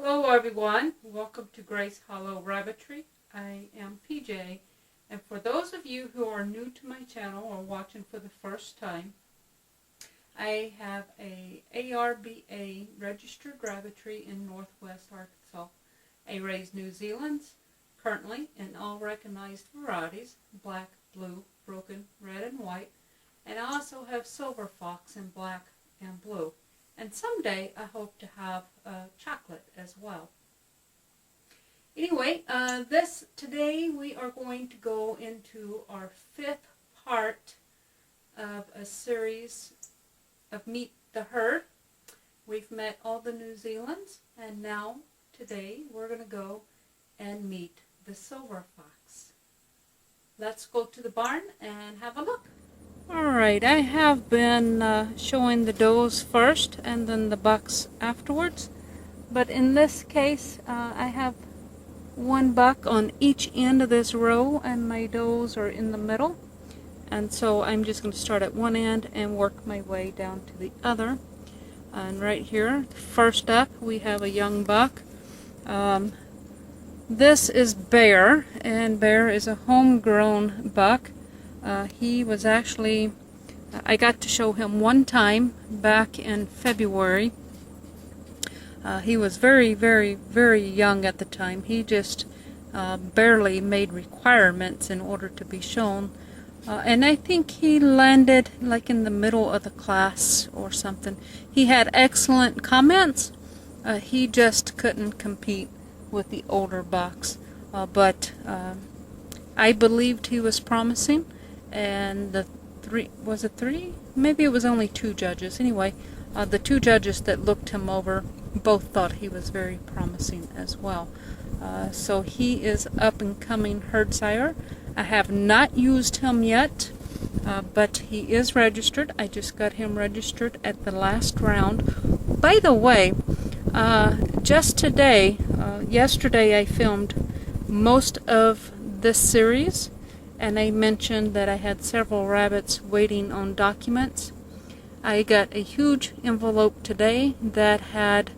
Hello everyone, welcome to Grace Hollow Rabbitry. I am PJ, and for those of you who are new to my channel or watching for the first time, I have a ARBA registered rabbitry in northwest Arkansas. I raise New Zealand's currently in all recognized varieties, black, blue, broken, red, and white, and I also have silver fox in black and blue. And someday I hope to have chocolate as well. Anyway, today we are going to go into our fifth part of a series of Meet the Herd. We've met all the New Zealands, and now today we're going to go and meet the silver fox. Let's go to the barn and have a look. Alright, I have been showing the does first and then the bucks afterwards, but in this case I have one buck on each end of this row and my does are in the middle, and so I'm just going to start at one end and work my way down to the other. And right here, first up, we have a young buck. This is Bear, and Bear is a homegrown buck. He was actually, I got to show him one time back in February. He was very, very, very young at the time. He just barely made requirements in order to be shown. And I think he landed like in the middle of the class or something. He had excellent comments. He just couldn't compete with the older bucks. But I believed he was promising. And the was it three? Maybe it was only two judges. Anyway, the two judges that looked him over both thought he was very promising as well. So he is up and coming herd sire. I have not used him yet, but he is registered. I just got him registered at the last round. By the way, just today, yesterday I filmed most of this series, and I mentioned that I had several rabbits waiting on documents. I got a huge envelope today that had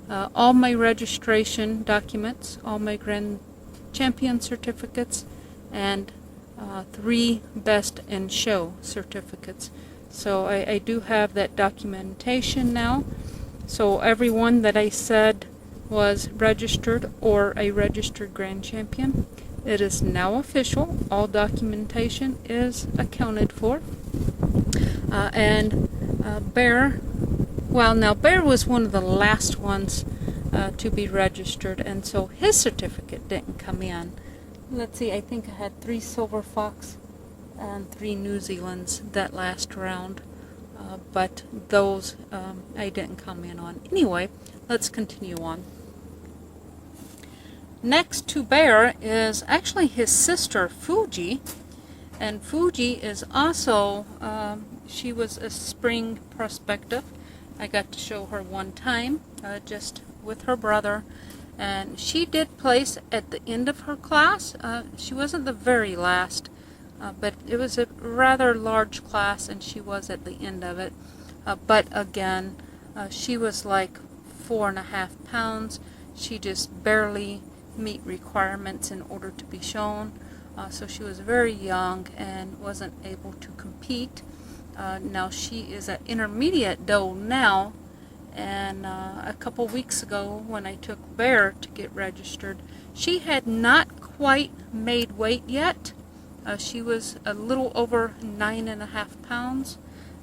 all my registration documents, all my Grand Champion certificates, and 3 Best in Show certificates. So I do have that documentation now. So everyone that I said was registered or a registered Grand Champion, it is now official. All documentation is accounted for. Bear, well, now Bear was one of the last ones to be registered, and so his certificate didn't come in. Let's see, I think I had 3 silver fox and 3 New Zealands that last round, but those I didn't come in on. Anyway, let's continue on. Next to Bear is actually his sister, Fuji. And Fuji is also, she was a spring prospective. I got to show her one time, just with her brother. And she did place at the end of her class. She wasn't the very last, but it was a rather large class, and she was at the end of it. But again, she was like 4.5 pounds. She just barely meet requirements in order to be shown, so she was very young and wasn't able to compete. Now she is an intermediate doe now, and a couple weeks ago when I took Bear to get registered, she had not quite made weight yet. She was a little over 9.5 pounds,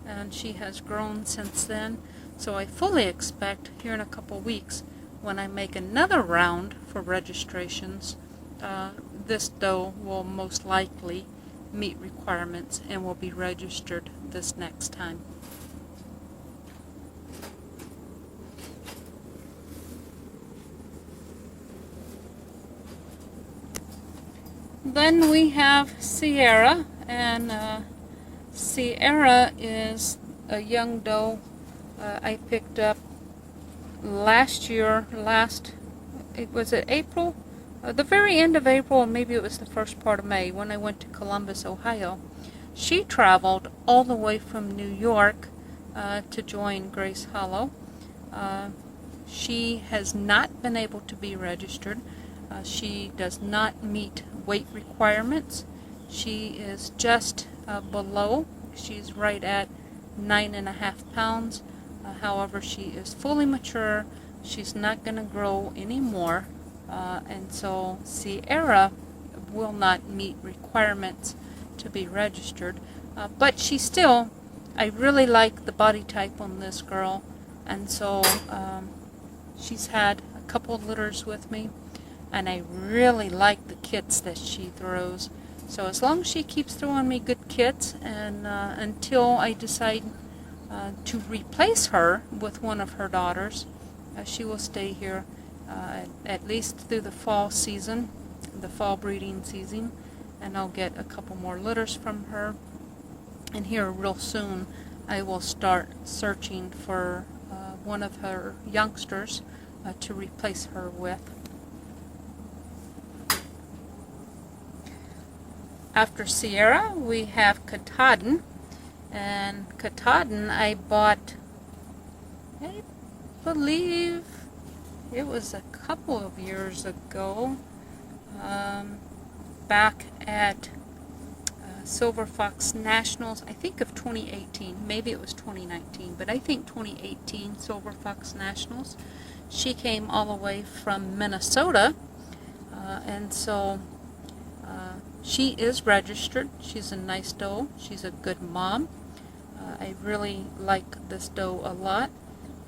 and she has grown since then. So I fully expect here in a couple weeks, when I make another round for registrations, this doe will most likely meet requirements and will be registered this next time. Then we have Sierra, and Sierra is a young doe I picked up last year, it was April, the very end of April, or maybe it was the first part of May, when I went to Columbus, Ohio. She traveled all the way from New York to join Grace Hollow. She has not been able to be registered. She does not meet weight requirements. She is just below. She's right at 9.5 pounds. However, she is fully mature. She's not going to grow anymore. And so Sierra will not meet requirements to be registered. But she still, I really like the body type on this girl. And so she's had a couple of litters with me. And I really like the kits that she throws. So as long as she keeps throwing me good kits, and until I decide to replace her with one of her daughters, she will stay here at least through the fall season, the fall breeding season, and I'll get a couple more litters from her. And here real soon I will start searching for one of her youngsters to replace her with. After Sierra, we have Katahdin, and Katahdin I bought, I believe it was a couple of years ago, back at Silver Fox Nationals, I think of 2018, maybe it was 2019, but I think 2018 Silver Fox Nationals. She came all the way from Minnesota, and so she is registered. She's a nice doe. She's a good mom. I really like this doe a lot,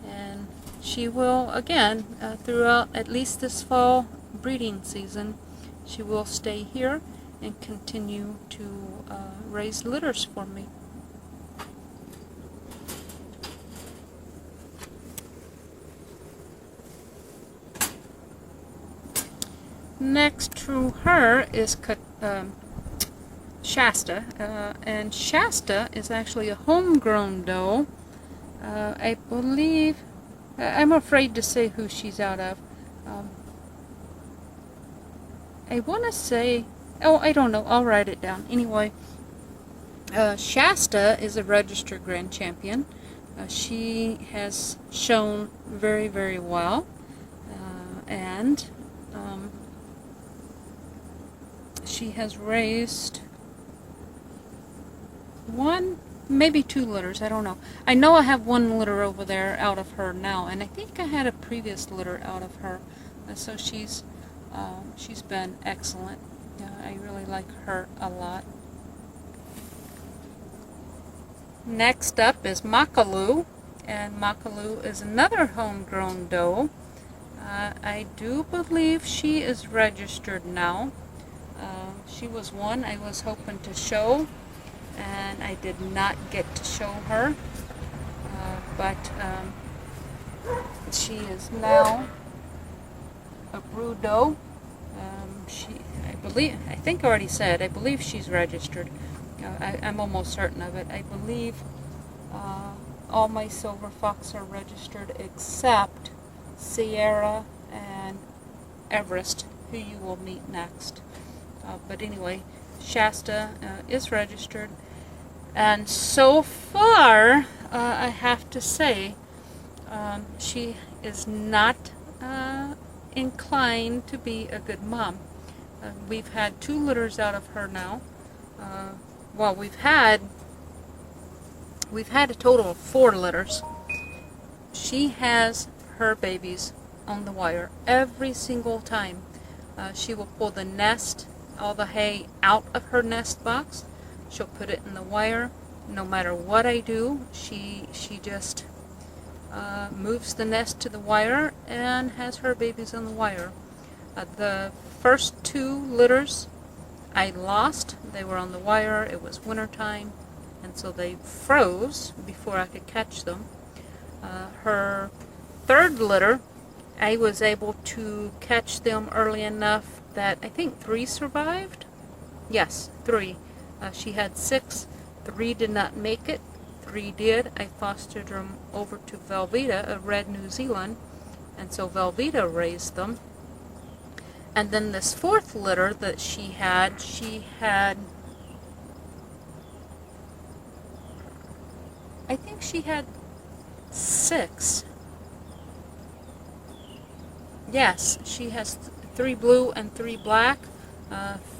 and she will, again, throughout at least this fall breeding season, she will stay here and continue to raise litters for me. Next to her is Shasta, and Shasta is actually a homegrown doe. I believe, I'm afraid to say who she's out of. I want to say, oh, I don't know, I'll write it down. Anyway, Shasta is a registered grand champion. She has shown very, very well, and she has raised one, maybe two litters, I don't know. I know I have one litter over there out of her now, and I think I had a previous litter out of her. So she's been excellent. I really like her a lot. Next up is Makalu, and Makalu is another homegrown doe. I do believe she is registered now. She was one I was hoping to show, and I did not get to show her, but she is now a brood doe. I think I already said, I believe she's registered. I'm almost certain of it. I believe all my silver fox are registered except Sierra and Everest, who you will meet next. But anyway, Shasta is registered, and so far I have to say she is not inclined to be a good mom. We've had two litters out of her now. Well, we've had a total of 4 litters. She has her babies on the wire every single time. She will pull the nest, all the hay out of her nest box. She'll put it in the wire. No matter what I do, she just moves the nest to the wire and has her babies on the wire. The first 2 litters I lost. They were on the wire. It was winter time, and so they froze before I could catch them. Her 3rd litter, I was able to catch them early enough that I think 3 survived. Yes, 3. She had 6. 3 did not make it. 3 did. I fostered them over to Velveeta, a red New Zealand, and so Velveeta raised them. And then this 4th litter that she had I think she had 6. Yes, she has 3 blue and 3 black,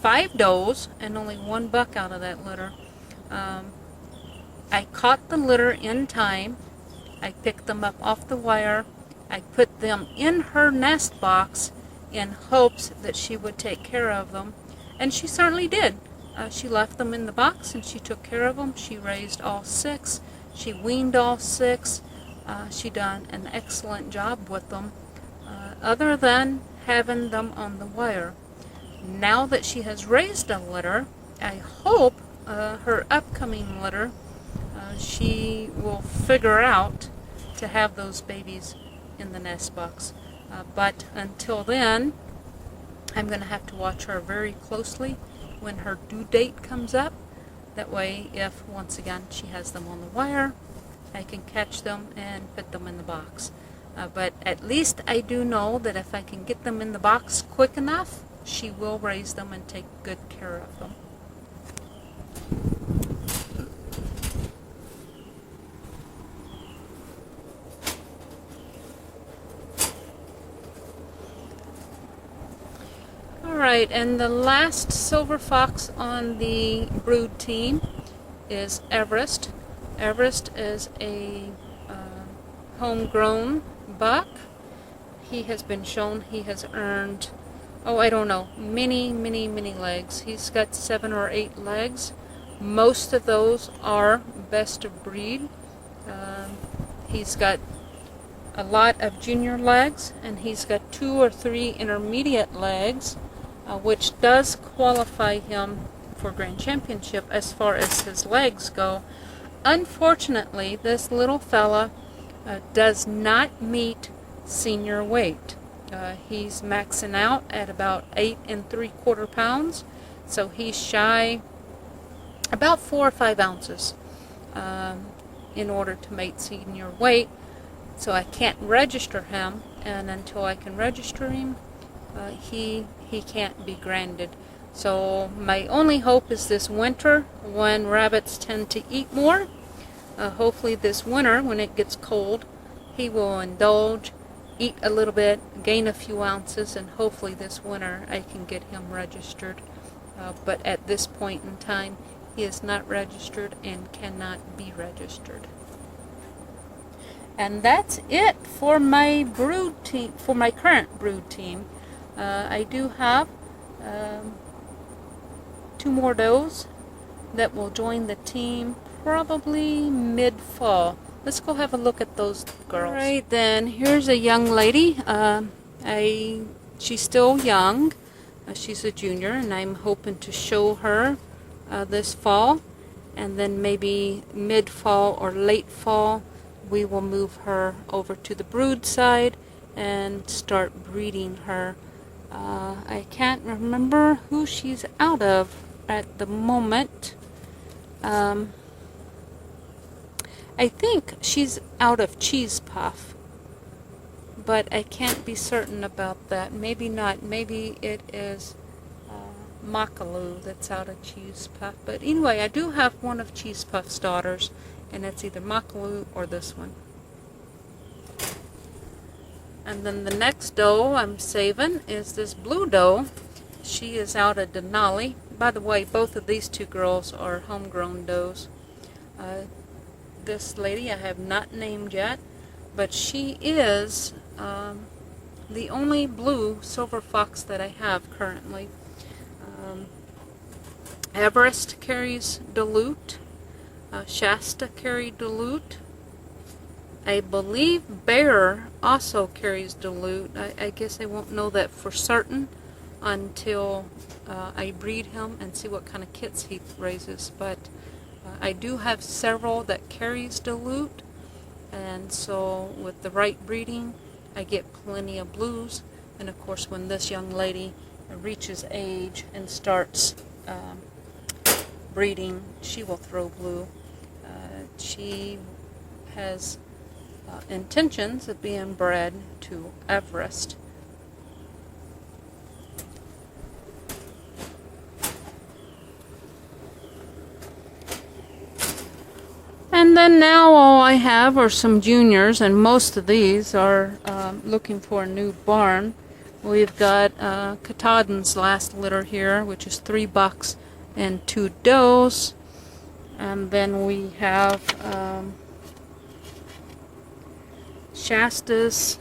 5 does, and only 1 buck out of that litter. I caught the litter in time. I picked them up off the wire. I put them in her nest box in hopes that she would take care of them, and she certainly did. She left them in the box and she took care of them. She raised all 6. She weaned all 6. She done an excellent job with them, other than having them on the wire. Now that she has raised a litter, I hope her upcoming litter she will figure out to have those babies in the nest box. But until then, I'm going to have to watch her very closely when her due date comes up. That way, if once again she has them on the wire, I can catch them and put them in the box. But at least I do know that if I can get them in the box quick enough, she will raise them and take good care of them. Alright, and the last silver fox on the brood team is Everest. Everest is a homegrown buck. He has been shown he has earned, oh, I don't know, many legs. He's got 7 or 8 legs. Most of those are best of breed. He's got a lot of junior legs, and he's got 2 or 3 intermediate legs, which does qualify him for Grand Championship as far as his legs go. Unfortunately, this little fella does not meet senior weight. He's maxing out at about 8 3/4 pounds, so he's shy about 4 or 5 ounces in order to meet senior weight. So I can't register him, and until I can register him, he can't be granted. So my only hope is this winter, when rabbits tend to eat more. Hopefully this winter, when it gets cold, he will indulge, eat a little bit, gain a few ounces, and hopefully this winter I can get him registered. But at this point in time, he is not registered and cannot be registered. And that's it for my brood team, for my current brood team. I do have 2 more does that will join the team probably mid-fall. Let's go have a look at those girls. Alright then, here's a young lady. She's still young. She's a junior, and I'm hoping to show her this fall. And then maybe mid-fall or late fall, we will move her over to the brood side and start breeding her. I can't remember who she's out of at the moment. I think she's out of Cheese Puff, but I can't be certain about that. Maybe not. Maybe it is Makaloo that's out of Cheese Puff. But anyway, I do have one of Cheese Puff's daughters, and it's either Makaloo or this one. And then the next doe I'm saving is this blue doe. She is out of Denali. By the way, both of these 2 girls are homegrown does. This lady I have not named yet, but she is the only blue silver fox that I have currently. Everest carries Duluth. Shasta carried Duluth. I believe Bear also carries Duluth. I guess I won't know that for certain until I breed him and see what kind of kits he raises. But I do have several that carries Duluth, and so with the right breeding, I get plenty of blues. And of course, when this young lady reaches age and starts breeding, she will throw blue. She has intentions of being bred to Everest. And then now all I have are some juniors, and most of these are looking for a new barn. We've got Katahdin's last litter here, which is 3 bucks and 2 does. And then we have Shasta's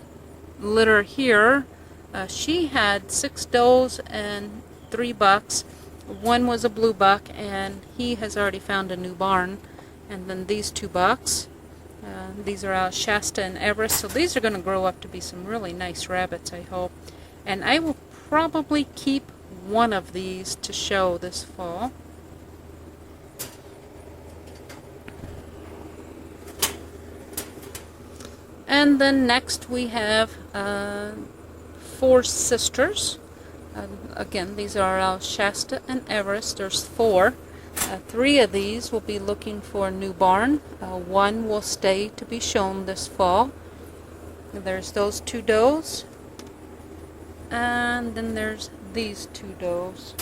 litter here. She had 6 does and 3 bucks. One was a blue buck, and he has already found a new barn. And then these 2 bucks. These are out Shasta and Everest, so these are going to grow up to be some really nice rabbits, I hope. And I will probably keep one of these to show this fall. And then next we have 4 sisters. Again, these are Shasta and Everest. There's 4. 3 of these will be looking for a new barn. 1 will stay to be shown this fall. There's those 2 does. And then there's these 2 does.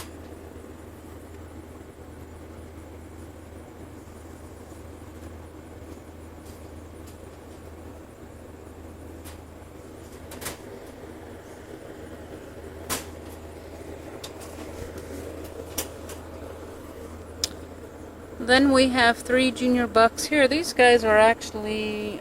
Then we have 3 junior bucks here. These guys are actually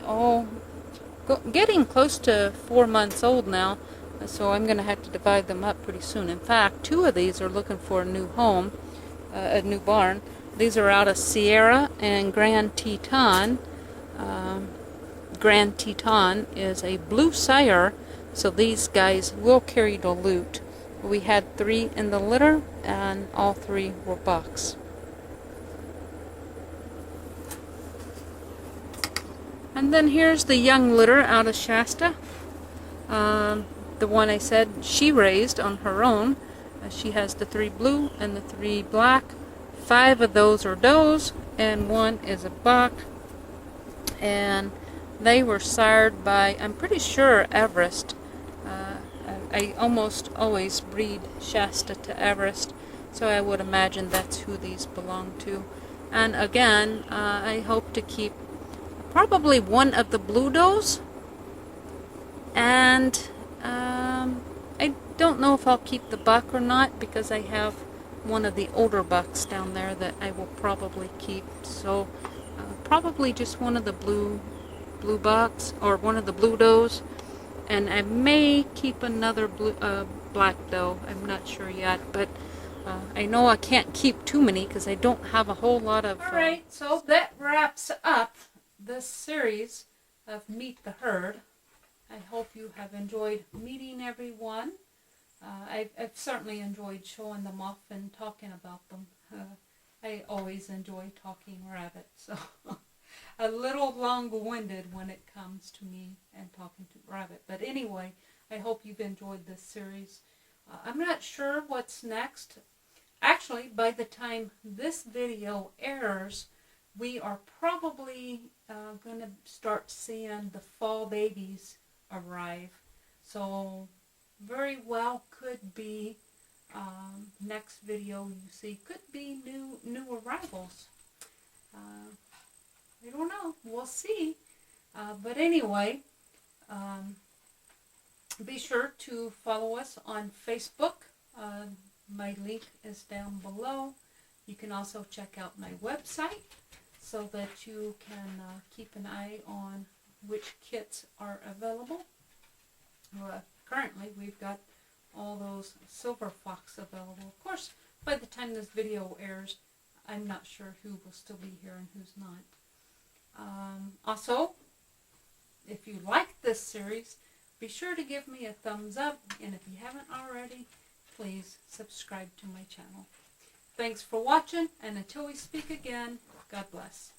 getting close to 4 months old now, so I'm going to have to divide them up pretty soon. In fact, 2 of these are looking for a new home, a new barn. These are out of Sierra and Grand Teton. Grand Teton is a blue sire, so these guys will carry the loot. We had 3 in the litter, and all 3 were bucks. And then here's the young litter out of Shasta. The one I said she raised on her own. She has the 3 blue and the 3 black. 5 of those are does, and 1 is a buck. And they were sired by, I'm pretty sure, Everest. I almost always breed Shasta to Everest, so I would imagine that's who these belong to. And again, I hope to keep probably 1 of the blue does, and I don't know if I'll keep the buck or not, because I have 1 of the older bucks down there that I will probably keep. So probably just 1 of the blue bucks, or 1 of the blue does, and I may keep another black doe. I'm not sure yet, but I know I can't keep too many because I don't have a whole lot of... Alright, so that wraps up this series of Meet the Herd. I hope you have enjoyed meeting everyone. I've certainly enjoyed showing them off and talking about them. I always enjoy talking rabbits, so a little long-winded when it comes to me and talking to rabbit. But anyway, I hope you've enjoyed this series. I'm not sure what's next. Actually, by the time this video airs, we are probably going to start seeing the fall babies arrive. So very well could be next video you see could be new arrivals. I don't know. We'll see. But anyway, be sure to follow us on Facebook. My link is down below. You can also check out my website so that you can keep an eye on which kits are available. Currently, we've got all those silver fox available. Of course, by the time this video airs, I'm not sure who will still be here and who's not. Also, if you like this series, be sure to give me a thumbs up, and if you haven't already, please subscribe to my channel. Thanks for watching, and until we speak again, God bless.